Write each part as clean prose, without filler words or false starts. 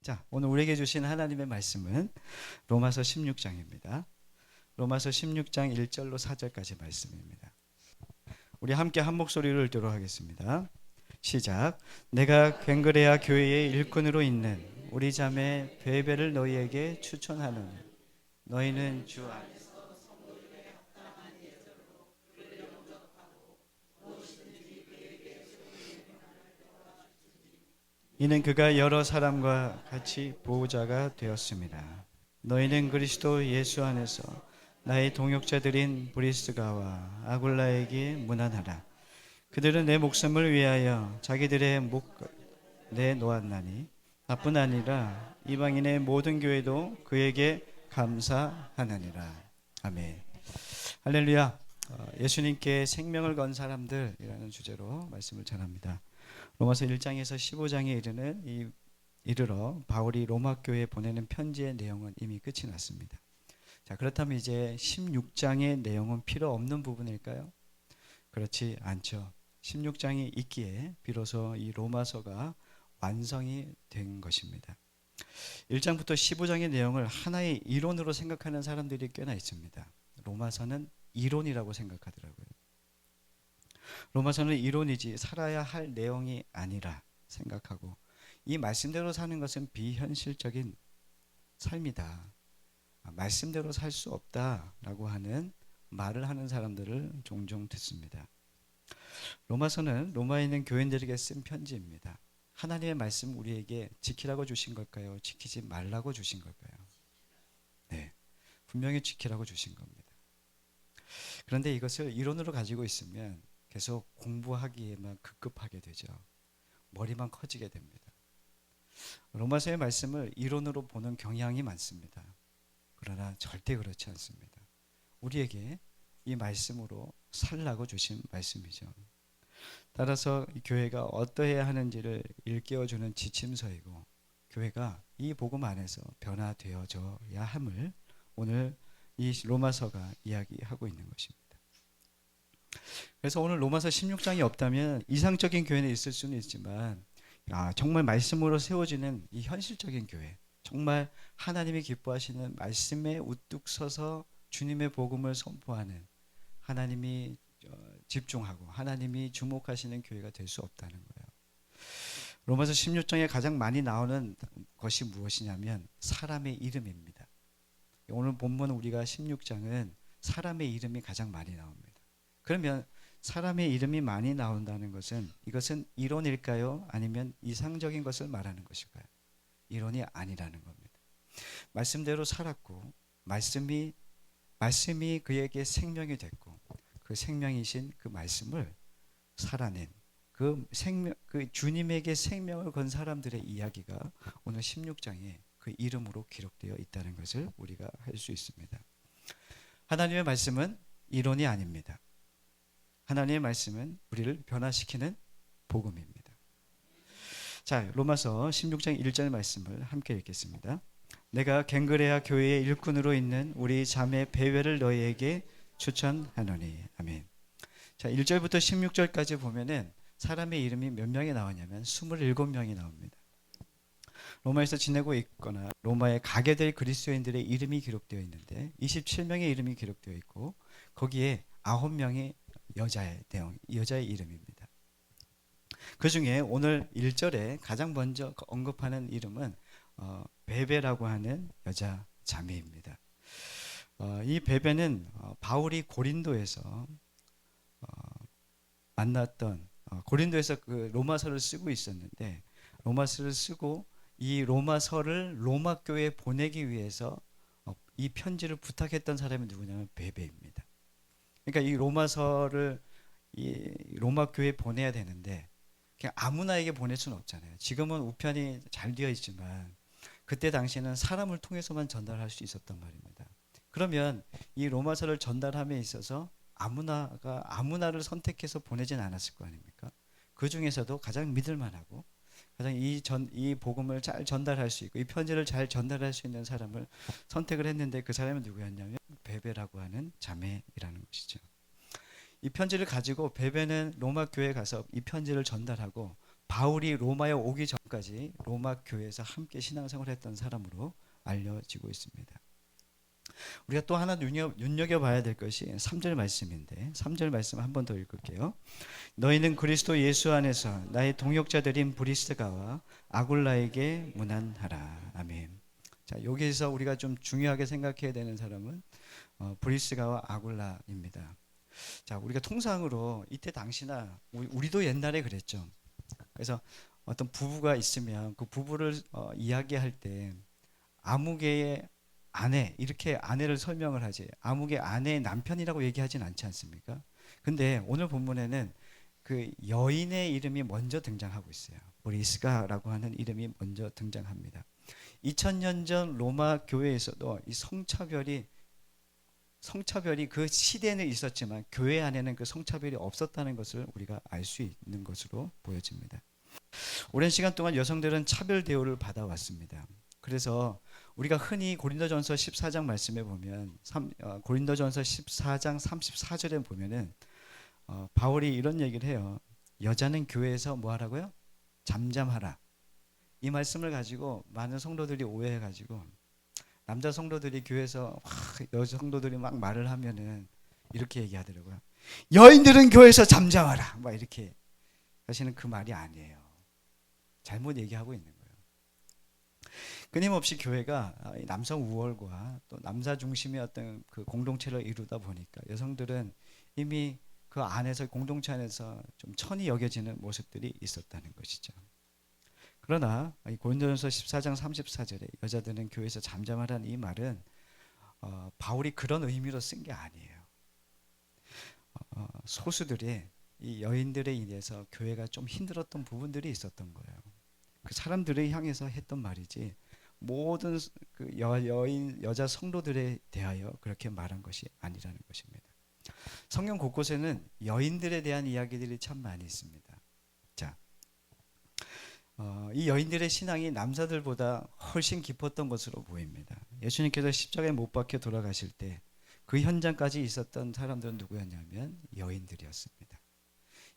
자, 오늘 우리에게 주신 하나님의 말씀은 로마서 16장입니다. 로마서 16장 1절로 4절까지 말씀입니다. 우리 함께 한 목소리로 읽도록 하겠습니다. 시작. 내가 괭그레아 교회의 일꾼으로 있는 우리 자매 베베를 너희에게 추천하노니 너희는 주 안에서 이는 그가 여러 사람과 같이 보호자가 되었습니다. 너희는 그리스도 예수 안에서 나의 동역자들인 브리스가와 아굴라에게 문안하라. 그들은 내 목숨을 위하여 자기들의 목 내놓았나니 나뿐 아니라 이방인의 모든 교회도 그에게 감사하느니라. 아멘. 할렐루야. 예수님께 생명을 건 사람들이라는 주제로 말씀을 전합니다. 로마서 1장에서 15장에 이르러 바울이 로마 교회에 보내는 편지의 내용은 이미 끝이 났습니다. 자, 그렇다면 이제 16장의 내용은 필요 없는 부분일까요? 그렇지 않죠. 16장이 있기에 비로소 이 로마서가 완성이 된 것입니다. 1장부터 15장의 내용을 하나의 이론으로 생각하는 사람들이 꽤나 있습니다. 로마서는 이론이라고 생각하더라고요. 로마서는 이론이지 살아야 할 내용이 아니라 생각하고 이 말씀대로 사는 것은 비현실적인 삶이다. 말씀대로 살 수 없다라고 하는 말을 하는 사람들을 종종 듣습니다. 로마서는 로마에 있는 교인들에게 쓴 편지입니다. 하나님의 말씀 우리에게 지키라고 주신 걸까요? 지키지 말라고 주신 걸까요? 네, 분명히 지키라고 주신 겁니다. 그런데 이것을 이론으로 가지고 있으면 계속 공부하기에만 급급하게 되죠. 머리만 커지게 됩니다. 로마서의 말씀을 이론으로 보는 경향이 많습니다. 그러나 절대 그렇지 않습니다. 우리에게 이 말씀으로 살라고 주신 말씀이죠. 따라서 이 교회가 어떠해야 하는지를 일깨워주는 지침서이고 교회가 이 복음 안에서 변화되어져야 함을 오늘 이 로마서가 이야기하고 있는 것입니다. 그래서 오늘 로마서 16장이 없다면 이상적인 교회는 있을 수는 있지만 정말 말씀으로 세워지는 이 현실적인 교회, 정말 하나님이 기뻐하시는 말씀에 우뚝 서서 주님의 복음을 선포하는 하나님이 집중하고 하나님이 주목하시는 교회가 될 수 없다는 거예요. 로마서 16장에 가장 많이 나오는 것이 무엇이냐면 사람의 이름입니다. 오늘 본문 우리가 16장은 사람의 이름이 가장 많이 나옵니다. 그러면 사람의 이름이 많이 나온다는 것은 이것은 이론일까요? 아니면 이상적인 것을 말하는 것일까요? 이론이 아니라는 겁니다. 말씀대로 살았고 말씀이 그에게 생명이 됐고 그 생명이신 그 말씀을 살아낸 그 주님에게 생명을 건 사람들의 이야기가 오늘 16장에 그 이름으로 기록되어 있다는 것을 우리가 할 수 있습니다. 하나님의 말씀은 이론이 아닙니다. 하나님의 말씀은 우리를 변화시키는 복음입니다. 자, 로마서 16장 1절 말씀을 함께 읽겠습니다. 내가 괭그레아 교회의 일꾼으로 있는 우리 자매 베베를 너희에게 추천하노니. 아멘. 자, 1절부터 16절까지 보면은 사람의 이름이 몇 명이 나오냐면 27명이 나옵니다. 로마에서 지내고 있거나 로마에 가게 될 그리스도인들의 이름이 기록되어 있는데 27명의 이름이 기록되어 있고 거기에 9명의 여자의 이름입니다. 그 중에 오늘 1절에 가장 먼저 언급하는 이름은 베베라고 하는 여자 자매입니다. 이 베베는 바울이 고린도에서 만났던 고린도에서 그 로마서를 쓰고 있었는데 로마서를 쓰고 이 로마서를 로마 교회에 보내기 위해서 이 편지를 부탁했던 사람이 누구냐면 베베입니다. 그러니까 이 로마서를 이 로마 교회에 보내야 되는데 그냥 아무나에게 보낼 수는 없잖아요. 지금은 우편이 잘 되어 있지만 그때 당시에는 사람을 통해서만 전달할 수 있었단 말입니다. 그러면 이 로마서를 전달함에 있어서 아무나를 선택해서 보내진 않았을 거 아닙니까? 그 중에서도 가장 믿을만하고 가장 이 복음을 잘 전달할 수 있고 이 편지를 잘 전달할 수 있는 사람을 선택을 했는데 그 사람은 누구였냐면 베베라고 하는 자매이라는 것이죠. 이 편지를 가지고 베베는 로마 교회에 가서 이 편지를 전달하고 바울이 로마에 오기 전까지 로마 교회에서 함께 신앙생활을 했던 사람으로 알려지고 있습니다. 우리가 또 하나 눈여겨봐야 될 것이 3절 말씀인데 3절 말씀 한 번 더 읽을게요. 너희는 그리스도 예수 안에서 나의 동역자들인 브리스가와 아굴라에게 문안하라. 아멘. 자, 여기에서 우리가 좀 중요하게 생각해야 되는 사람은 브리스가와 아굴라입니다. 자, 우리가 통상으로 이때 당시나 우리도 옛날에 그랬죠. 그래서 어떤 부부가 있으면 그 부부를 이야기할 때 아무개의 아내 이렇게 아내를 설명을 하지 아무개 아내의 남편이라고 얘기하진 않지 않습니까? 근데 오늘 본문에는 그 여인의 이름이 먼저 등장하고 있어요. 브리스가라고 하는 이름이 먼저 등장합니다. 2000년 전 로마 교회에서도 이 성차별이 그 시대에는 있었지만 교회 안에는 그 성차별이 없었다는 것을 우리가 알 수 있는 것으로 보여집니다. 오랜 시간 동안 여성들은 차별 대우를 받아왔습니다. 그래서 우리가 흔히 고린도전서 14장 말씀에 보면 고린도전서 14장 34절에 보면은 바울이 이런 얘기를 해요. 여자는 교회에서 뭐 하라고요? 잠잠하라. 이 말씀을 가지고 많은 성도들이 오해해가지고 남자 성도들이 교회에서 여자 성도들이 막 말을 하면은 이렇게 얘기하더라고요. 여인들은 교회에서 잠잠하라. 막 이렇게. 사실은 그 말이 아니에요. 잘못 얘기하고 있는 거예요. 끊임없이 교회가 남성 우월과 또 남자 중심의 어떤 그 공동체를 이루다 보니까 여성들은 이미 그 안에서 공동체 안에서 좀 천히 여겨지는 모습들이 있었다는 것이죠. 그러나 고린도전서 14장 34절에 여자들은 교회에서 잠잠하라는 이 말은 바울이 그런 의미로 쓴 게 아니에요. 소수들이 이 여인들에 인해서 교회가 좀 힘들었던 부분들이 있었던 거예요. 그 사람들을 향해서 했던 말이지 모든 그 여자 성도들에 대하여 그렇게 말한 것이 아니라는 것입니다. 성경 곳곳에는 여인들에 대한 이야기들이 참 많이 있습니다. 자, 이 여인들의 신앙이 남자들보다 훨씬 깊었던 것으로 보입니다. 예수님께서 십자가에 못 박혀 돌아가실 때 그 현장까지 있었던 사람들은 누구였냐면 여인들이었습니다.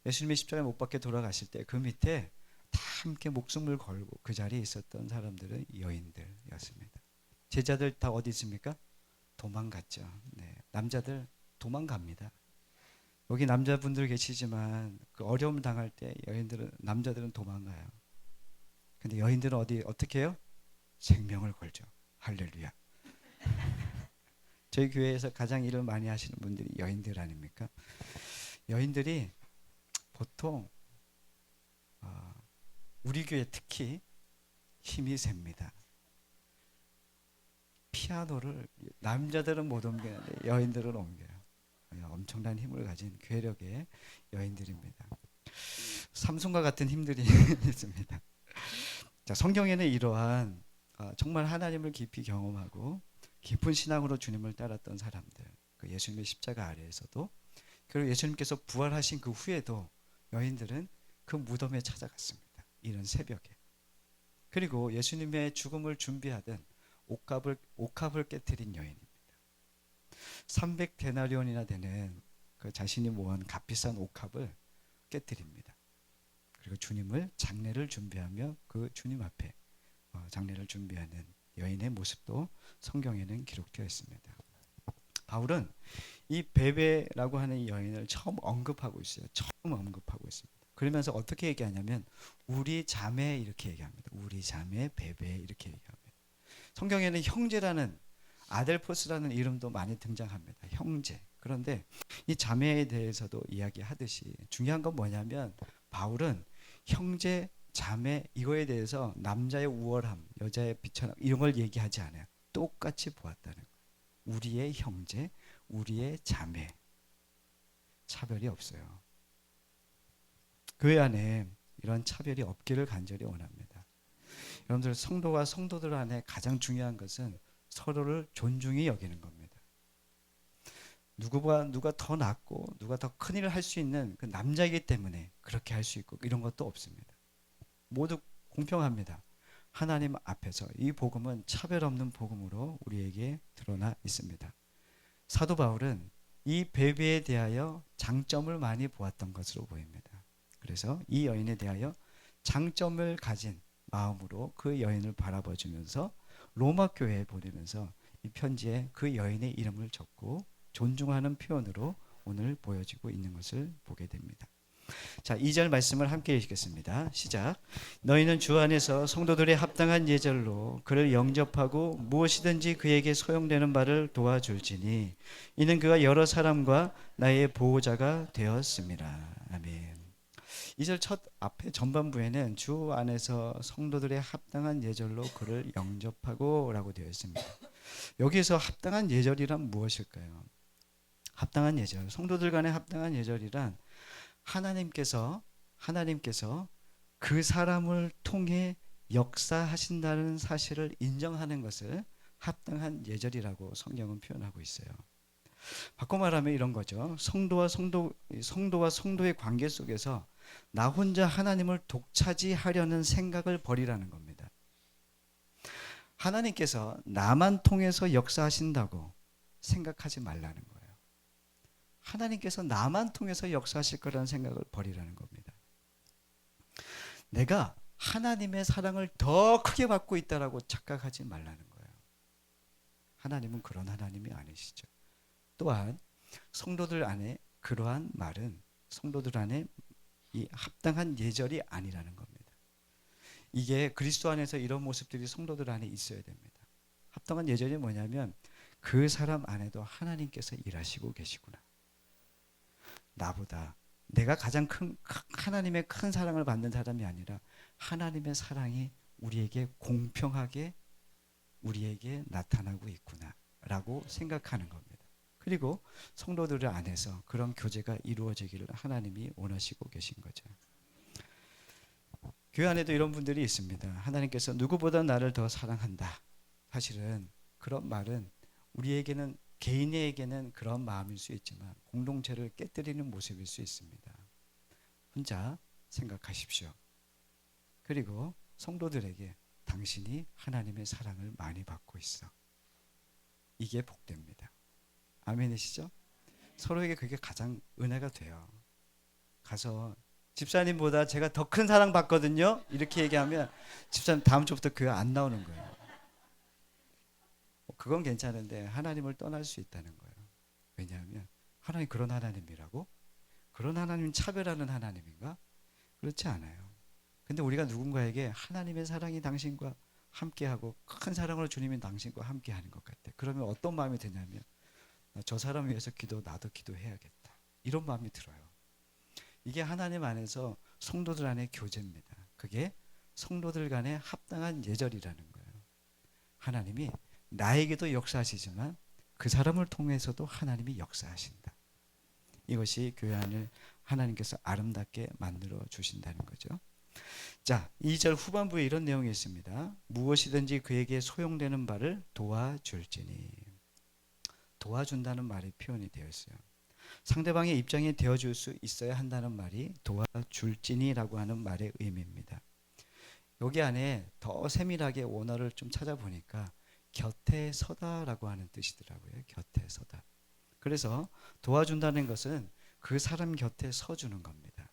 예수님이 십자가에 못 박혀 돌아가실 때 그 밑에 다 함께 목숨을 걸고 그 자리에 있었던 사람들은 여인들이었습니다. 제자들 다 어디 있습니까? 도망갔죠. 네, 남자들 도망갑니다. 여기 남자분들 계시지만 그 어려움 당할 때 남자들은 도망가요. 근데 여인들은 어떻게 해요? 생명을 걸죠. 할렐루야. 저희 교회에서 가장 일을 많이 하시는 분들이 여인들 아닙니까? 여인들이 보통 우리 교회 특히 힘이 셉니다. 피아노를 남자들은 못 옮기는데 여인들은 옮겨요. 엄청난 힘을 가진 괴력의 여인들입니다. 삼손과 같은 힘들이 있습니다. 자, 성경에는 이러한 정말 하나님을 깊이 경험하고 깊은 신앙으로 주님을 따랐던 사람들, 그 예수님의 십자가 아래에서도 그리고 예수님께서 부활하신 그 후에도 여인들은 그 무덤에 찾아갔습니다. 이런 새벽에. 그리고 예수님의 죽음을 준비하던 옥합을 깨뜨린 여인입니다. 300데나리온이나 되는 그 자신이 모은 값비싼 옥합을 깨뜨립니다. 그리고 주님을 장례를 준비하며 그 주님 앞에 장례를 준비하는 여인의 모습도 성경에는 기록되어 있습니다. 바울은 이 베베라고 하는 이 여인을 처음 언급하고 있어요. 그러면서 어떻게 얘기하냐면 우리 자매 이렇게 얘기합니다. 우리 자매 베베 이렇게 얘기합니다. 성경에는 형제라는 아델포스라는 이름도 많이 등장합니다. 형제. 그런데 이 자매에 대해서도 이야기하듯이 중요한 건 뭐냐면 바울은 형제, 자매 이거에 대해서 남자의 우월함, 여자의 비천함 이런 걸 얘기하지 않아요. 똑같이 보았다는 거예요. 우리의 형제, 우리의 자매 차별이 없어요. 교회 안에 이런 차별이 없기를 간절히 원합니다. 여러분들 성도와 성도들 안에 가장 중요한 것은 서로를 존중히 여기는 겁니다. 누가 더 낫고 누가 더 큰 일을 할 수 있는 그 남자이기 때문에 그렇게 할 수 있고 이런 것도 없습니다. 모두 공평합니다. 하나님 앞에서 이 복음은 차별 없는 복음으로 우리에게 드러나 있습니다. 사도 바울은 이 베베에 대하여 장점을 많이 보았던 것으로 보입니다. 그래서 이 여인에 대하여 장점을 가진 마음으로 그 여인을 바라봐 주면서 로마 교회에 보내면서 이 편지에 그 여인의 이름을 적고 존중하는 표현으로 오늘 보여지고 있는 것을 보게 됩니다. 자, 2절 말씀을 함께 읽겠습니다. 시작. 너희는 주 안에서 성도들의 합당한 예절로 그를 영접하고 무엇이든지 그에게 소용되는 바를 도와줄지니 이는 그가 여러 사람과 나의 보호자가 되었습니다. 아멘. 2절 첫 앞에 전반부에는 주 안에서 성도들의 합당한 예절로 그를 영접하고 라고 되어 있습니다. 여기서 합당한 예절이란 무엇일까요? 합당한 예절, 성도들 간의 합당한 예절이란 하나님께서 그 사람을 통해 역사하신다는 사실을 인정하는 것을 합당한 예절이라고 성경은 표현하고 있어요. 바꿔 말하면 이런 거죠. 성도와 성도의 관계 속에서 나 혼자 하나님을 독차지하려는 생각을 버리라는 겁니다. 하나님께서 나만 통해서 역사하신다고 생각하지 말라는 거예요. 하나님께서 나만 통해서 역사하실 거라는 생각을 버리라는 겁니다. 내가 하나님의 사랑을 더 크게 받고 있다라고 착각하지 말라는 거예요. 하나님은 그런 하나님이 아니시죠. 또한 성도들 안에 그러한 말은 성도들 안에 이 합당한 예절이 아니라는 겁니다. 이게 그리스도 안에서 이런 모습들이 성도들 안에 있어야 됩니다. 합당한 예절이 뭐냐면 그 사람 안에도 하나님께서 일하시고 계시구나. 나보다 내가 가장 큰 하나님의 큰 사랑을 받는 사람이 아니라 하나님의 사랑이 우리에게 공평하게 우리에게 나타나고 있구나 라고 생각하는 겁니다. 그리고 성도들 안에서 그런 교제가 이루어지기를 하나님이 원하시고 계신 거죠. 교회 안에도 이런 분들이 있습니다. 하나님께서 누구보다 나를 더 사랑한다. 사실은 그런 말은 우리에게는 개인에게는 그런 마음일 수 있지만 공동체를 깨뜨리는 모습일 수 있습니다. 혼자 생각하십시오. 그리고 성도들에게 당신이 하나님의 사랑을 많이 받고 있어. 이게 복됩니다. 아멘이시죠? 서로에게 그게 가장 은혜가 돼요. 가서 집사님보다 제가 더 큰 사랑 받거든요. 이렇게 얘기하면 집사님 다음 주부터 교회 안 나오는 거예요. 그건 괜찮은데 하나님을 떠날 수 있다는 거예요. 왜냐하면 하나님 그런 하나님이라고? 그런 하나님 차별하는 하나님인가? 그렇지 않아요. 근데 우리가 누군가에게 하나님의 사랑이 당신과 함께하고 큰 사랑으로 주님이 당신과 함께하는 것 같아. 그러면 어떤 마음이 드냐면 저 사람 위해서 나도 기도해야겠다. 이런 마음이 들어요. 이게 하나님 안에서 성도들 안의 교제입니다. 그게 성도들 간의 합당한 예절이라는 거예요. 하나님이 나에게도 역사하시지만 그 사람을 통해서도 하나님이 역사하신다. 이것이 교회 안을 하나님께서 아름답게 만들어 주신다는 거죠. 자, 2절 후반부에 이런 내용이 있습니다. 무엇이든지 그에게 소용되는 바를 도와줄지니. 도와준다는 말이 표현이 되어 있어요. 상대방의 입장이 되어줄 수 있어야 한다는 말이 도와줄지니라고 하는 말의 의미입니다. 여기 안에 더 세밀하게 원어를 좀 찾아보니까 곁에 서다라고 하는 뜻이더라고요. 곁에 서다. 그래서 도와준다는 것은 그 사람 곁에 서주는 겁니다.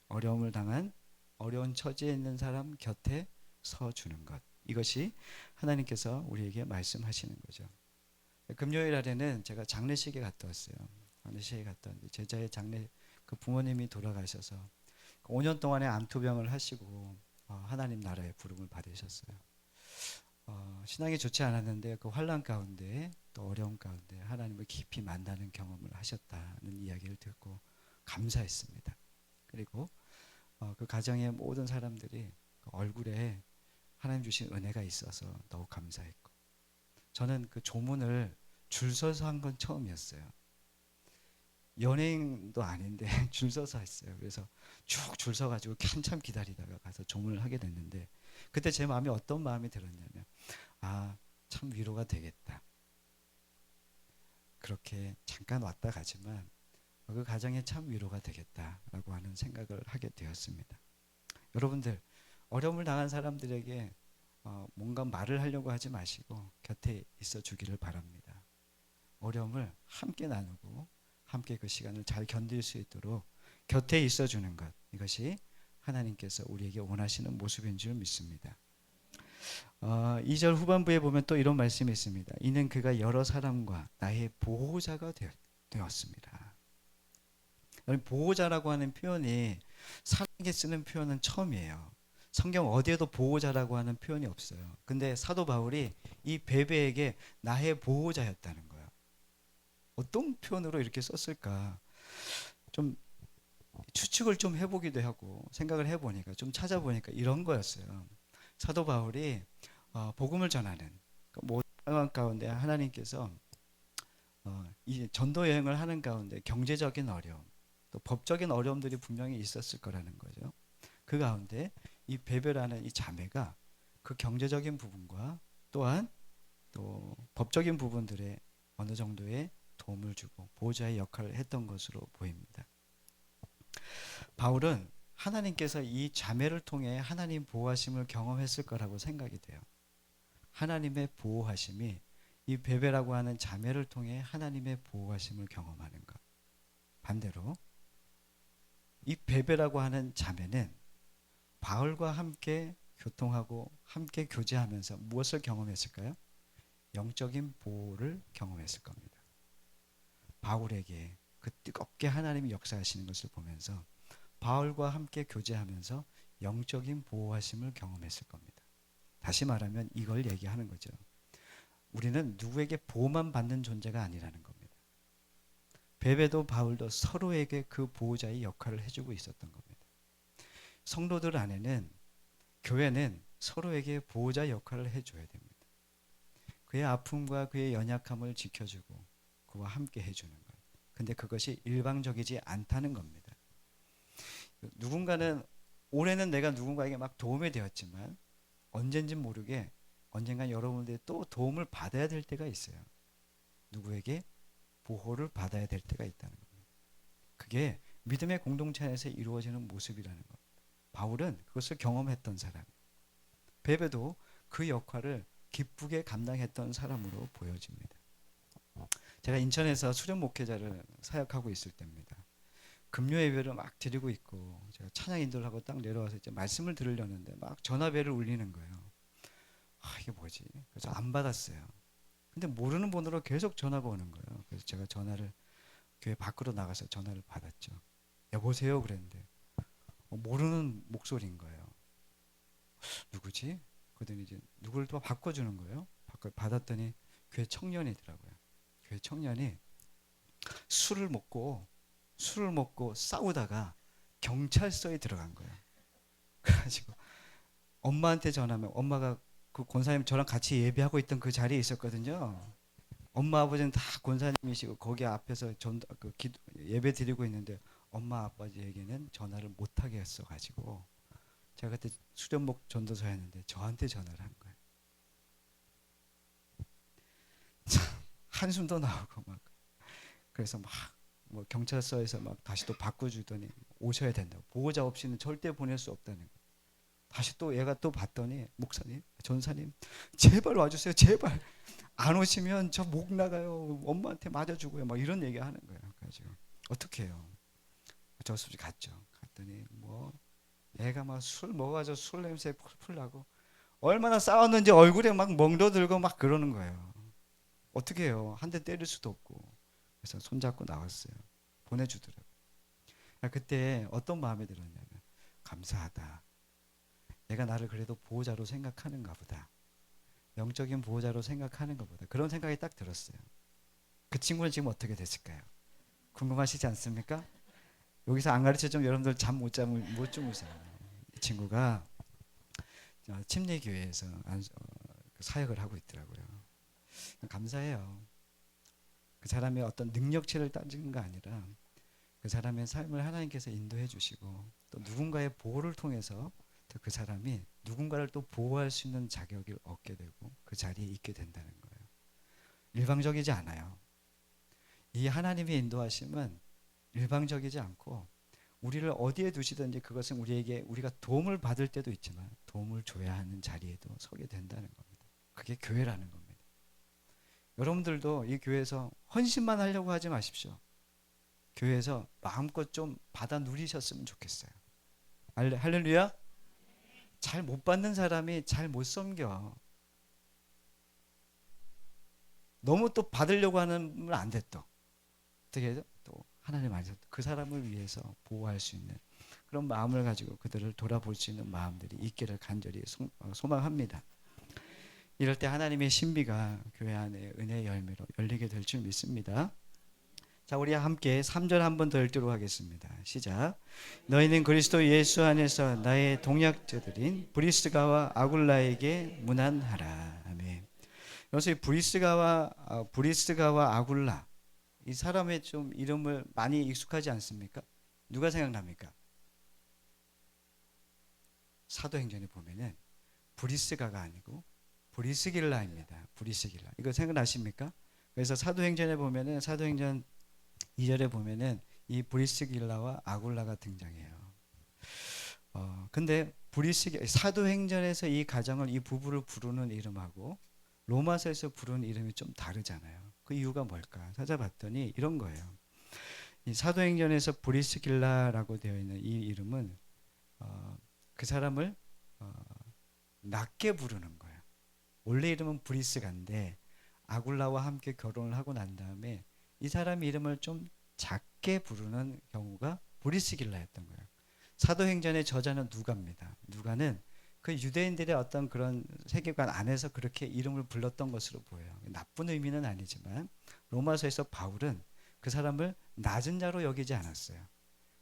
어려움을 당한 어려운 처지에 있는 사람 곁에 서주는 것. 이것이 하나님께서 우리에게 말씀하시는 거죠. 금요일 날에는 제가 장례식에 갔다 왔어요. 장례식에 갔다 왔는데 제자의 장례 그 부모님이 돌아가셔서 5년 동안의 암투병을 하시고 하나님 나라의 부름을 받으셨어요. 신앙이 좋지 않았는데 그 환난 가운데 또 어려움 가운데 하나님을 깊이 만나는 경험을 하셨다는 이야기를 듣고 감사했습니다. 그리고 그 가정의 모든 사람들이 그 얼굴에 하나님 주신 은혜가 있어서 더욱 감사했고 저는 그 조문을 줄 서서 한 건 처음이었어요. 연예인도 아닌데 줄 서서 했어요. 그래서 쭉 줄 서가지고 한참 기다리다가 가서 조문을 하게 됐는데 그때 제 마음이 어떤 마음이 들었냐면 참 위로가 되겠다. 그렇게 잠깐 왔다 가지만 그 가정에 참 위로가 되겠다라고 하는 생각을 하게 되었습니다. 여러분들 어려움을 당한 사람들에게 뭔가 말을 하려고 하지 마시고 곁에 있어 주기를 바랍니다. 어려움을 함께 나누고 함께 그 시간을 잘 견딜 수 있도록 곁에 있어 주는 것 이것이 하나님께서 우리에게 원하시는 모습인 줄 믿습니다. 2절 후반부에 보면 또 이런 말씀이 있습니다. 이는 그가 여러 사람과 나의 보호자가 되었습니다. 보호자라고 하는 표현이 사람에게 쓰는 표현은 처음이에요. 성경 어디에도 보호자라고 하는 표현이 없어요. 근데 사도 바울이 이 베베에게 나의 보호자였다는 거예요. 어떤 표현으로 이렇게 썼을까? 좀 추측을 좀 해보기도 하고 생각을 해보니까 좀 찾아보니까 이런 거였어요. 사도 바울이 복음을 전하는 모든 상황 가운데 하나님께서 이 전도 여행을 하는 가운데 경제적인 어려움, 또 법적인 어려움들이 분명히 있었을 거라는 거죠. 그 가운데 이 베베라는 이 자매가 그 경제적인 부분과 또한 또 법적인 부분들에 어느 정도의 도움을 주고 보호자의 역할을 했던 것으로 보입니다. 바울은 하나님께서 이 자매를 통해 하나님 보호하심을 경험했을 거라고 생각이 돼요. 하나님의 보호하심이 이 베베라고 하는 자매를 통해 하나님의 보호하심을 경험하는 것. 반대로 이 베베라고 하는 자매는 바울과 함께 교통하고 함께 교제하면서 무엇을 경험했을까요? 영적인 보호를 경험했을 겁니다. 바울에게 그 뜨겁게 하나님이 역사하시는 것을 보면서 바울과 함께 교제하면서 영적인 보호하심을 경험했을 겁니다. 다시 말하면 이걸 얘기하는 거죠. 우리는 누구에게 보호만 받는 존재가 아니라는 겁니다. 베베도 바울도 서로에게 그 보호자의 역할을 해주고 있었던 겁니다. 성도들 안에는 교회는 서로에게 보호자 역할을 해줘야 됩니다. 그의 아픔과 그의 연약함을 지켜주고 그와 함께 해주는 것. 근데 그것이 일방적이지 않다는 겁니다. 누군가는 올해는 내가 누군가에게 막 도움이 되었지만 언젠지 모르게 언젠간 여러분들이 또 도움을 받아야 될 때가 있어요. 누구에게 보호를 받아야 될 때가 있다는 겁니다. 그게 믿음의 공동체 안에서 이루어지는 모습이라는 겁니다. 바울은 그것을 경험했던 사람이에요. 베베도 그 역할을 기쁘게 감당했던 사람으로 보여집니다. 제가 인천에서 수련 목회자를 사역하고 있을 때입니다. 금요 예배를 막 드리고 있고 제가 찬양 인도를 하고 딱 내려와서 이제 말씀을 들으려는데 막 전화벨을 울리는 거예요. 이게 뭐지? 그래서 안 받았어요. 근데 모르는 번호로 계속 전화가 오는 거예요. 그래서 제가 전화를 교회 밖으로 나가서 전화를 받았죠. 여보세요 그랬는데 모르는 목소리인 거예요. 누구지? 그러더니 이제 누굴 또 바꿔주는 거예요. 받았더니 교회 청년이더라고요. 교회 청년이 술을 먹고 싸우다가 경찰서에 들어간 거예요. 그래가지고 엄마한테 전화하면 엄마가 그 권사님 저랑 같이 예배하고 있던 그 자리에 있었거든요. 엄마 아버지는 다 권사님이시고 거기 앞에서 예배 드리고 있는데 엄마 아버지에게는 전화를 못하게 했어가지고 제가 그때 수련목 전도사였는데 저한테 전화를 한 거예요. 한숨도 나오고 막 그래서 막 뭐 경찰서에서 막 다시 또 바꿔주더니 오셔야 된다고 보호자 없이는 절대 보낼 수 없다는 거예요. 다시 또 얘가 또 봤더니 목사님, 전사님 제발 와주세요. 제발 안 오시면 저 목 나가요. 엄마한테 맞아주고요. 막 이런 얘기 하는 거예요. 그래가지고 어떻게 해요? 어쩔 수 없이 갔죠. 갔더니 뭐 얘가 막 술 먹어가지고 술 냄새 풀풀 나고 얼마나 싸웠는지 얼굴에 막 멍들고 막 그러는 거예요. 어떻게 해요? 한 대 때릴 수도 없고. 그래서 손잡고 나왔어요. 보내주더라고요. 그때 어떤 마음이 들었냐면 감사하다. 얘가 나를 그래도 보호자로 생각하는가 보다. 영적인 보호자로 생각하는가 보다. 그런 생각이 딱 들었어요. 그 친구는 지금 어떻게 됐을까요? 궁금하시지 않습니까? 여기서 안 가르쳐주면 여러분들 잠 못 주무세요. 이 친구가 침례교회에서 사역을 하고 있더라고요. 감사해요. 그 사람의 어떤 능력치를 따지는 거 아니라 그 사람의 삶을 하나님께서 인도해 주시고 또 누군가의 보호를 통해서 또 그 사람이 누군가를 또 보호할 수 있는 자격을 얻게 되고 그 자리에 있게 된다는 거예요. 일방적이지 않아요. 이 하나님의 인도하심은 일방적이지 않고 우리를 어디에 두시든지 그것은 우리가 도움을 받을 때도 있지만 도움을 줘야 하는 자리에도 서게 된다는 겁니다. 그게 교회라는 겁니다. 여러분들도 이 교회에서 헌신만 하려고 하지 마십시오. 교회에서 마음껏 좀 받아 누리셨으면 좋겠어요. 할렐루야. 잘 못 받는 사람이 잘 못 섬겨. 너무 또 받으려고 하면 안 돼. 또 어떻게 해서 또 하나님 안에서 그 사람을 위해서 보호할 수 있는 그런 마음을 가지고 그들을 돌아볼 수 있는 마음들이 있기를 간절히 소망합니다. 이럴 때 하나님의 신비가 교회 안에 은혜의 열매로 열리게 될 줄 믿습니다. 자, 우리 함께 3절 한 번 더 읽도록 하겠습니다. 시작. 너희는 그리스도 예수 안에서 나의 동역자들인 브리스가와 아굴라에게 문안하라. 아멘. 여기서 브리스가와 아굴라, 이 사람의 좀 이름을 많이 익숙하지 않습니까? 누가 생각납니까? 사도행전에 보면은 브리스가가 아니고 브리스길라입니다. 브리스길라. 이거 생각나십니까? 그래서 사도행전에 보면은 사도행전 2절에 보면은 이 브리스길라와 아굴라가 등장해요. 근데 사도행전에서 이 가정을 이 부부를 부르는 이름하고 로마서에서 부르는 이름이 좀 다르잖아요. 그 이유가 뭘까? 찾아봤더니 이런 거예요. 이 사도행전에서 브리스길라라고 되어 있는 이 이름은 그 사람을 낮게 부르는 거예요. 원래 이름은 브리스가인데 아굴라와 함께 결혼을 하고 난 다음에 이 사람 이름을 좀 작게 부르는 경우가 브리스길라였던 거예요. 사도행전의 저자는 누가입니다. 누가는 그 유대인들의 어떤 그런 세계관 안에서 그렇게 이름을 불렀던 것으로 보여요. 나쁜 의미는 아니지만 로마서에서 바울은 그 사람을 낮은 자로 여기지 않았어요.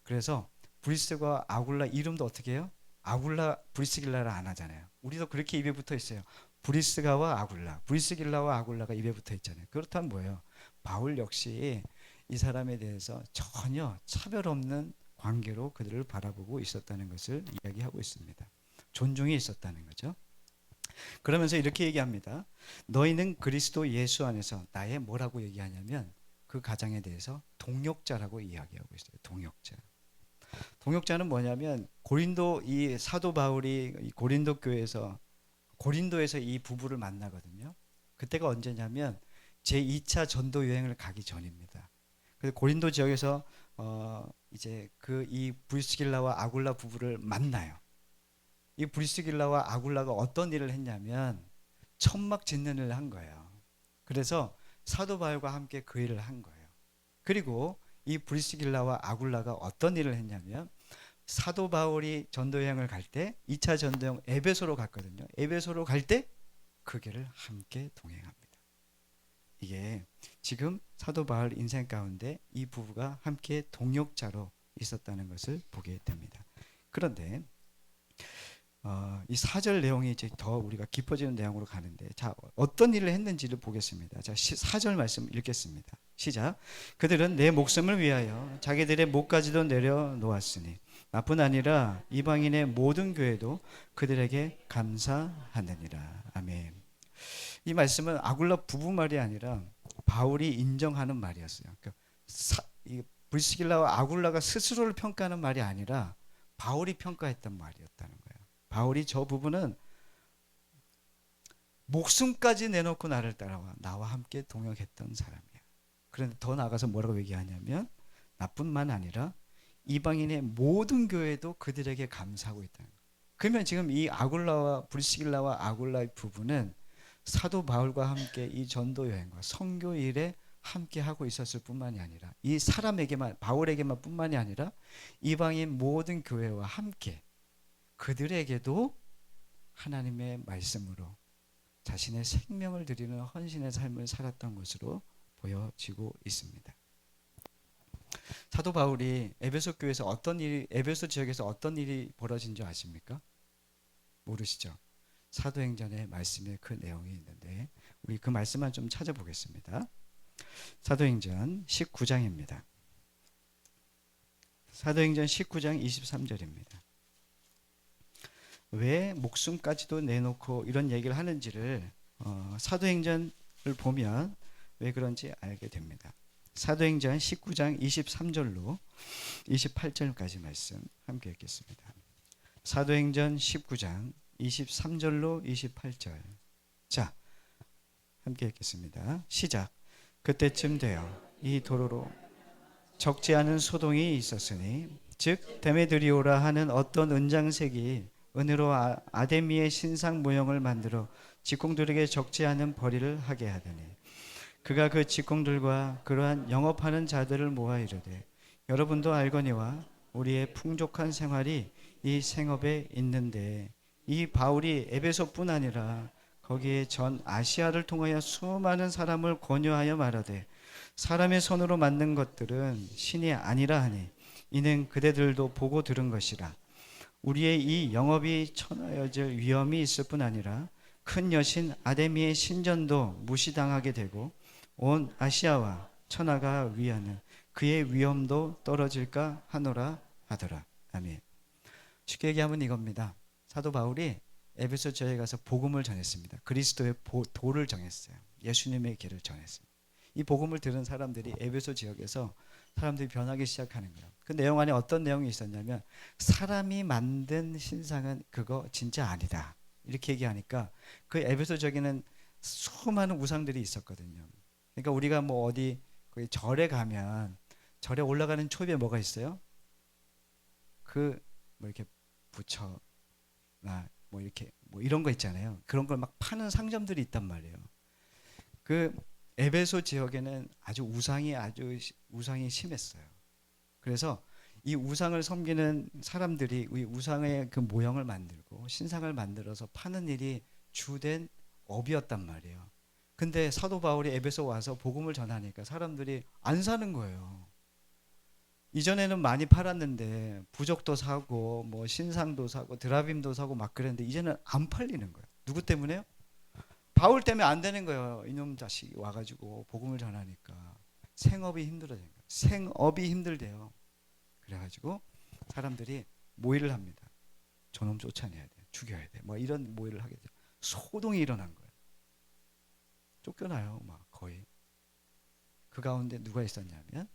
그래서 브리스가 아굴라 이름도 어떻게 해요? 아굴라 브리스길라를 안 하잖아요. 우리도 그렇게 입에 붙어 있어요. 브리스가와 아굴라, 브리스길라와 아굴라가 입에 붙어 있잖아요. 그렇다면 뭐예요? 바울 역시 이 사람에 대해서 전혀 차별 없는 관계로 그들을 바라보고 있었다는 것을 이야기하고 있습니다. 존중이 있었다는 거죠. 그러면서 이렇게 얘기합니다. 너희는 그리스도 예수 안에서 나의 뭐라고 얘기하냐면 그 가장에 대해서 동역자라고 이야기하고 있어요. 동역자. 동역자는 뭐냐면 이 사도 바울이 이 고린도에서 이 부부를 만나거든요. 그때가 언제냐면 제2차 전도 여행을 가기 전입니다. 그래서 고린도 지역에서 이제 이 브리스길라와 아굴라 부부를 만나요. 이 브리스길라와 아굴라가 어떤 일을 했냐면 천막 짓는 일을 한 거예요. 그래서 사도 바울과 함께 그 일을 한 거예요. 그리고 이 브리스길라와 아굴라가 어떤 일을 했냐면 사도 바울이 전도 여행을 갈 때 2차 전도 여행 에베소로 갔거든요. 에베소로 갈 때 그 길을 함께 동행합니다. 이게 지금 사도 바울 인생 가운데 이 부부가 함께 동역자로 있었다는 것을 보게 됩니다. 그런데 이 4절 내용이 이제 더 우리가 깊어지는 내용으로 가는데, 자, 어떤 일을 했는지를 보겠습니다. 자, 4절 말씀 읽겠습니다. 시작. 그들은 내 목숨을 위하여 자기들의 목까지도 내려놓았으니 나뿐 아니라 이방인의 모든 교회도 그들에게 감사하느니라. 아멘. 이 말씀은 아굴라 부부 말이 아니라 바울이 인정하는 말이었어요. 그러니까 이 브리스길라와 아굴라가 스스로를 평가하는 말이 아니라 바울이 평가했던 말이었다는 거예요. 바울이 저 부분은 목숨까지 내놓고 나를 따라와 나와 함께 동역했던 사람이야. 그런데 더 나아가서 뭐라고 얘기하냐면 나뿐만 아니라 이방인의 모든 교회도 그들에게 감사하고 있다는 거예요. 그러면 지금 이 브리스길라와 아굴라의 부부는 사도 바울과 함께 이 전도 여행과 선교 일에 함께 하고 있었을 뿐만이 아니라 이 바울에게만 뿐만이 아니라 이방인 모든 교회와 함께 그들에게도 하나님의 말씀으로 자신의 생명을 드리는 헌신의 삶을 살았던 것으로 보여지고 있습니다. 사도 바울이 에베소 지역에서 어떤 일이 벌어진 줄 아십니까? 모르시죠? 사도행전의 말씀에 그 내용이 있는데 우리 그 말씀만 좀 찾아보겠습니다. 사도행전 19장입니다. 사도행전 19장 23절입니다. 왜 목숨까지도 내놓고 이런 얘기를 하는지를 사도행전을 보면 왜 그런지 알게 됩니다. 사도행전 19장 23절로 28절까지 말씀 함께 읽겠습니다. 사도행전 19장 23절로 28절. 자, 함께 읽겠습니다. 시작. 그때쯤 되어 이 도로로 적지 않은 소동이 있었으니 즉 데메드리오라 하는 어떤 은장색이 은으로 아데미의 신상 모형을 만들어 직공들에게 적지 않은 벌이를 하게 하더니 그가 그 직공들과 그러한 영업하는 자들을 모아 이르되 여러분도 알거니와 우리의 풍족한 생활이 이 생업에 있는데 이 바울이 에베소뿐 아니라 거기에 전 아시아를 통하여 수많은 사람을 권유하여 말하되 사람의 손으로 만든 것들은 신이 아니라 하니 이는 그대들도 보고 들은 것이라. 우리의 이 영업이 천하여질 위험이 있을 뿐 아니라 큰 여신 아데미의 신전도 무시당하게 되고 온 아시아와 천하가 위하는 그의 위엄도 떨어질까 하노라 하더라. 아멘. 쉽게 얘기하면 이겁니다. 사도 바울이 에베소 지역에 가서 복음을 전했습니다. 그리스도의 도를 정했어요. 예수님의 길을 전했습니다. 이 복음을 들은 사람들이 에베소 지역에서 사람들이 변하기 시작하는 거예요. 그 내용 안에 어떤 내용이 있었냐면 사람이 만든 신상은 그거 진짜 아니다. 이렇게 얘기하니까 그 에베소 지역에는 수많은 우상들이 있었거든요. 그러니까 우리가 뭐 어디 거기 절에 가면 절에 올라가는 초입에 뭐가 있어요? 그 뭐 이렇게 부처나 뭐 이렇게 뭐 이런 거 있잖아요. 그런 걸 막 파는 상점들이 있단 말이에요. 그 에베소 지역에는 아주 우상이 심했어요. 그래서 이 우상을 섬기는 사람들이 이 우상의 그 모형을 만들고 신상을 만들어서 파는 일이 주된 업이었단 말이에요. 근데 사도 바울이 에베소 와서 복음을 전하니까 사람들이 안 사는 거예요. 이전에는 많이 팔았는데 부적도 사고 뭐 신상도 사고 드라빔도 사고 막 그랬는데 이제는 안 팔리는 거예요. 누구 때문에요? 바울 때문에 안 되는 거예요. 이놈 자식이 와가지고 복음을 전하니까 생업이 힘들어진 거예요. 생업이 힘들대요. 그래가지고 사람들이 모의를 합니다. 저놈 쫓아내야 돼, 죽여야 돼, 뭐 이런 모의를 하게 돼요. 소동이 일어난 거예요. 쫓겨나요, 막 거의. 그 가운데 누가 있었냐면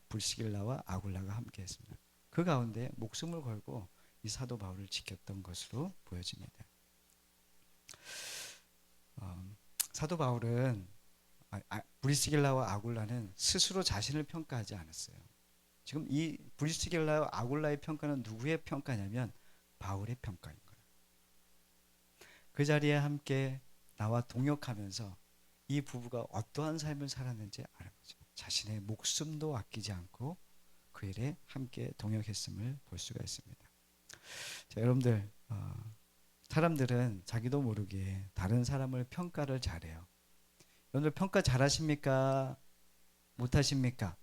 불시길라와 아굴라가 함께했습니다. 그 가운데 목숨을 걸고 이 사도 바울을 지켰던 것으로 보여집니다. 사도 바울은 브리스길라와 아굴라는 스스로 자신을 평가하지 않았어요. 지금 이 브리스길라와 아굴라의 평가는 누구의 평가냐면 바울의 평가인 거예요. 그 자리에 함께 나와 동역하면서 이 부부가 어떠한 삶을 살았는지 아는 거죠. 자신의 목숨도 아끼지 않고 그 일에 함께 동역했음을 볼 수가 있습니다. 자, 여러분들 사람들은 자기도 모르게 다른 사람을 평가를 잘해요. 여러분들 평가 잘하십니까? 못하십니까?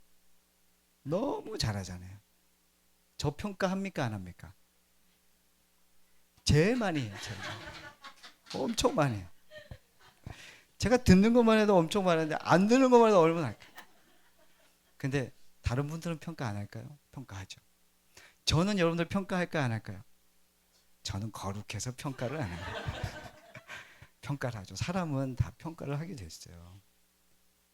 너무 잘하잖아요. 저 평가합니까? 안 합니까? 제일 많이 해요. 제일 많이. 엄청 많이 해요. 제가 듣는 것만 해도 엄청 많은데 안 듣는 것만 해도 얼마나 할까요? 근데 다른 분들은 평가 안 할까요? 평가하죠. 저는 여러분들 평가할까요? 안 할까요? 저는 거룩해서 평가를 안 해요. 평가를 하죠. 사람은 다 평가를 하게 됐어요.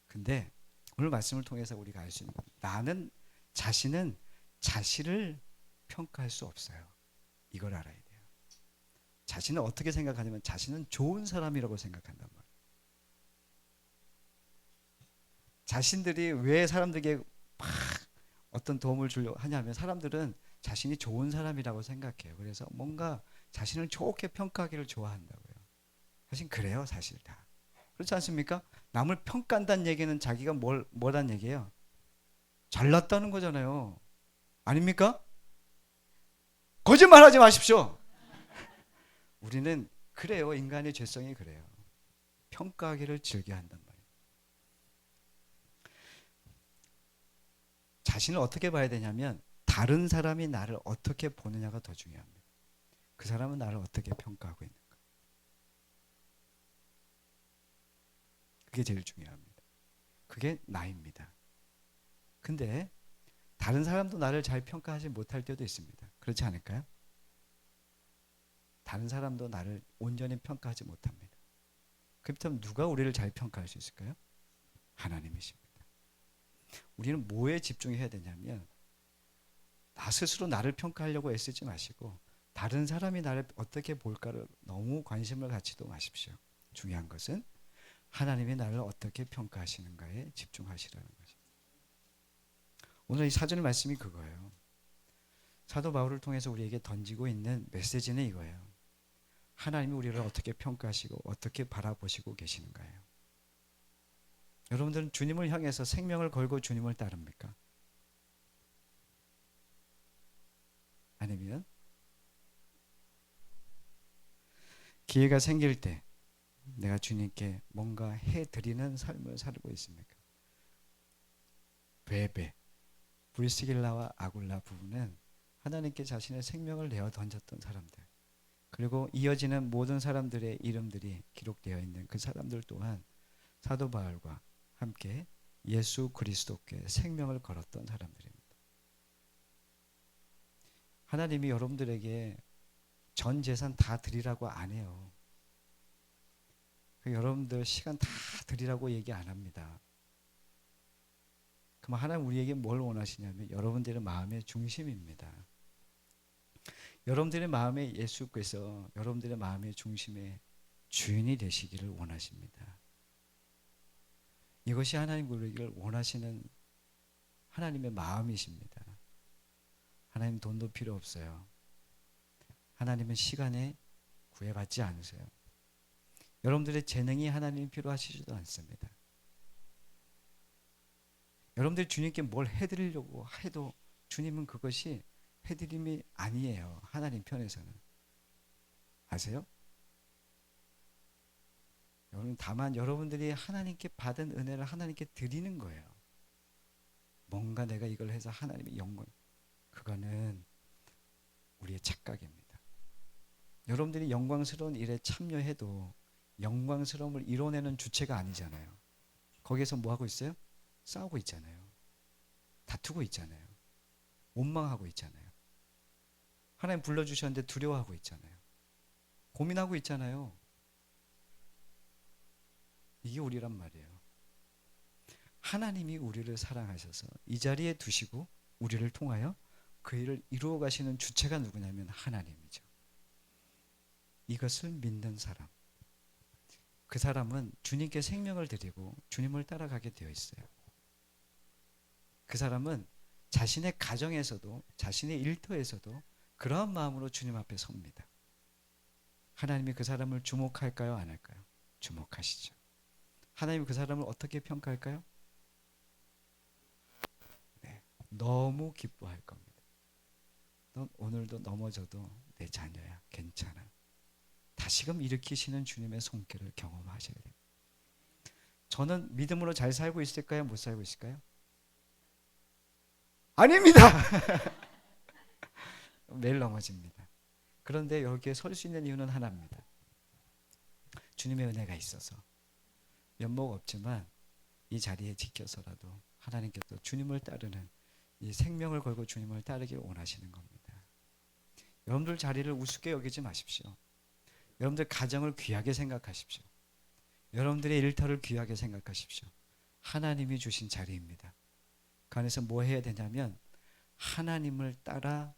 근데 오늘 말씀을 통해서 우리가 알 수 있는 건 나는 자신은 자신을 평가할 수 없어요. 이걸 알아야 돼요. 자신을 어떻게 생각하냐면 자신은 좋은 사람이라고 생각한단 말이에요. 자신들이 왜 사람들에게 막 어떤 도움을 주려고 하냐면 사람들은 자신이 좋은 사람이라고 생각해요. 그래서 뭔가 자신을 좋게 평가하기를 좋아한다고요. 사실 그래요, 사실 다. 그렇지 않습니까? 남을 평가한다는 얘기는 자기가 뭐란 얘기예요? 잘났다는 거잖아요. 아닙니까? 거짓말하지 마십시오. 우리는 그래요. 인간의 죄성이 그래요. 평가하기를 즐겨한단 말이에요. 자신을 어떻게 봐야 되냐면 다른 사람이 나를 어떻게 보느냐가 더 중요합니다. 그 사람은 나를 어떻게 평가하고 있는가. 그게 제일 중요합니다. 그게 나입니다. 근데 다른 사람도 나를 잘 평가하지 못할 때도 있습니다. 그렇지 않을까요? 다른 사람도 나를 온전히 평가하지 못합니다. 그렇다면 누가 우리를 잘 평가할 수 있을까요? 하나님이십니다. 우리는 뭐에 집중해야 되냐면 나 스스로 나를 평가하려고 애쓰지 마시고 다른 사람이 나를 어떻게 볼까를 너무 관심을 갖지도 마십시오. 중요한 것은 하나님이 나를 어떻게 평가하시는가에 집중하시라는 거죠. 오늘 이 사절 말씀이 그거예요. 사도 바울을 통해서 우리에게 던지고 있는 메시지는 이거예요. 하나님이 우리를 어떻게 평가하시고 어떻게 바라보시고 계시는가요? 여러분들은 주님을 향해서 생명을 걸고 주님을 따릅니까? 아니면 기회가 생길 때 내가 주님께 뭔가 해드리는 삶을 살고 있습니까? 베베, 브리스길라와 아굴라 부부는 하나님께 자신의 생명을 내어 던졌던 사람들, 그리고 이어지는 모든 사람들의 이름들이 기록되어 있는 그 사람들 또한 사도 바울과 함께 예수 그리스도께 생명을 걸었던 사람들입니다. 하나님이 여러분들에게 전 재산 다 드리라고 안 해요. 여러분들 시간 다 드리라고 얘기 안 합니다. 그럼 하나님 우리에게 뭘 원하시냐면 여러분들의 마음의 중심입니다. 여러분들의 마음에 예수께서 여러분들의 마음의 중심의 주인이 되시기를 원하십니다. 이것이 하나님 우리를 원하시는 하나님의 마음이십니다. 하나님 돈도 필요 없어요. 하나님은 시간에 구애받지 않으세요. 여러분들의 재능이 하나님 필요하시지도 않습니다. 여러분들이 주님께 뭘 해드리려고 해도 주님은 그것이 해드림이 아니에요. 하나님 편에서는. 아세요? 여러분, 다만 여러분들이 하나님께 받은 은혜를 하나님께 드리는 거예요. 뭔가 내가 이걸 해서 하나님의 영광, 그거는 우리의 착각입니다. 여러분들이 영광스러운 일에 참여해도 영광스러움을 이뤄내는 주체가 아니잖아요. 거기에서 뭐 하고 있어요? 싸우고 있잖아요. 다투고 있잖아요. 원망하고 있잖아요. 하나님 불러주셨는데 두려워하고 있잖아요. 고민하고 있잖아요. 이게 우리란 말이에요. 하나님이 우리를 사랑하셔서 이 자리에 두시고 우리를 통하여 그 일을 이루어 가시는 주체가 누구냐면 하나님이죠. 이것을 믿는 사람, 그 사람은 주님께 생명을 드리고 주님을 따라가게 되어 있어요. 그 사람은 자신의 가정에서도 자신의 일터에서도 그러한 마음으로 주님 앞에 섭니다. 하나님이 그 사람을 주목할까요? 안 할까요? 주목하시죠. 하나님이 그 사람을 어떻게 평가할까요? 네, 너무 기뻐할 겁니다. 넌 오늘도 넘어져도 내 자녀야, 괜찮아. 다시금 일으키시는 주님의 손길을 경험하셔야 돼요. 저는 믿음으로 잘 살고 있을까요? 못 살고 있을까요? 아닙니다. 매일 넘어집니다. 그런데 여기에 설 수 있는 이유는 하나입니다. 주님의 은혜가 있어서 면목 없지만 이 자리에 지켜서라도 하나님께서 주님을 따르는 이 생명을 걸고 주님을 따르길 원하시는 겁니다. 여러분들 자리를 우습게 여기지 마십시오. 여러분들 가정을 귀하게 생각하십시오. 여러분들의 일터를 귀하게 생각하십시오. 하나님이 주신 자리입니다. 그 안에서 뭐 해야 되냐면 하나님을 따라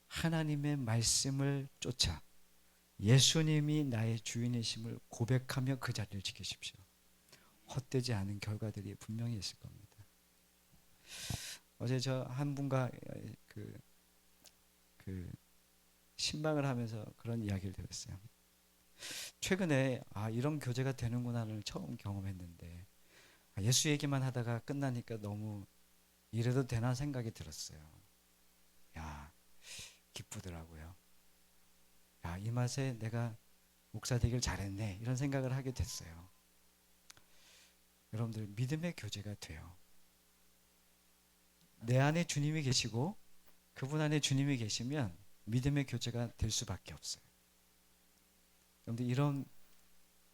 하나님의 말씀을 쫓아 예수님이 나의 주인이심을 고백하며 그 자리를 지키십시오. 헛되지 않은 결과들이 분명히 있을 겁니다. 어제 저 한 분과 신방을 하면서 그런 이야기를 들었어요. 최근에 이런 교제가 되는구나를 처음 경험했는데 예수 얘기만 하다가 끝나니까 너무 이래도 되나 생각이 들었어요. 야, 기쁘더라고요. 야, 이 맛에 내가 목사 되길 잘했네 이런 생각을 하게 됐어요. 여러분들 믿음의 교제가 돼요. 내 안에 주님이 계시고 그분 안에 주님이 계시면 믿음의 교제가 될 수밖에 없어요. 여러분들 이런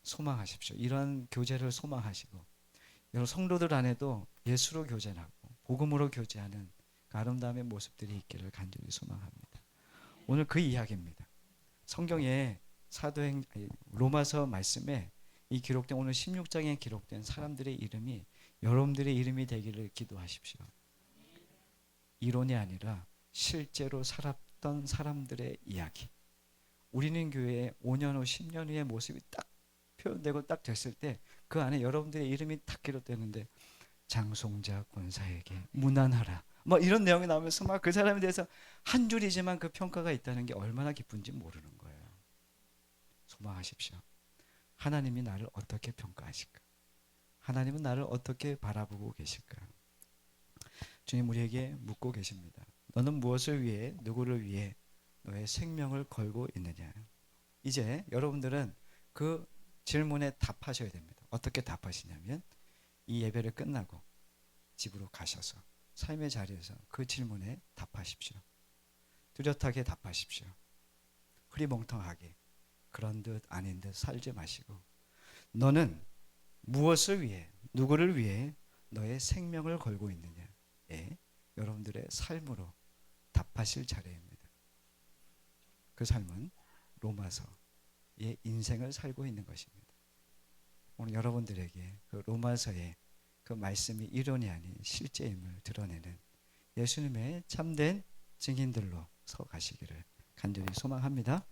소망하십시오. 이런 교제를 소망하시고 여러분 성도들 안에도 예수로 교제하고 복음으로 교제하는 그 아름다움의 모습들이 있기를 간절히 소망합니다. 오늘 그 이야기입니다. 성경에 로마서 말씀에 이 기록된 오늘 16장에 기록된 사람들의 이름이 여러분들의 이름이 되기를 기도하십시오. 이론이 아니라 실제로 살았던 사람들의 이야기. 우리는 교회에 5년 후 10년 후의 모습이 딱 표현되고 딱 됐을 때 그 안에 여러분들의 이름이 딱 기록되는데 장송자 권사에게 문안하라. 뭐 이런 내용이 나오면서 막 그 사람에 대해서 한 줄이지만 그 평가가 있다는 게 얼마나 기쁜지 모르는 거예요. 소망하십시오. 하나님이 나를 어떻게 평가하실까? 하나님은 나를 어떻게 바라보고 계실까? 주님 우리에게 묻고 계십니다. 너는 무엇을 위해, 누구를 위해 너의 생명을 걸고 있느냐? 이제 여러분들은 그 질문에 답하셔야 됩니다. 어떻게 답하시냐면 이 예배를 끝나고 집으로 가셔서 삶의 자리에서 그 질문에 답하십시오. 뚜렷하게 답하십시오. 흐리멍텅하게 그런 듯 아닌 듯 살지 마시고 너는 무엇을 위해 누구를 위해 너의 생명을 걸고 있느냐에 여러분들의 삶으로 답하실 차례입니다. 그 삶은 로마서의 인생을 살고 있는 것입니다. 오늘 여러분들에게 그 로마서의 그 말씀이 이론이 아닌 실제임을 드러내는 예수님의 참된 증인들로 서 가시기를 간절히 소망합니다.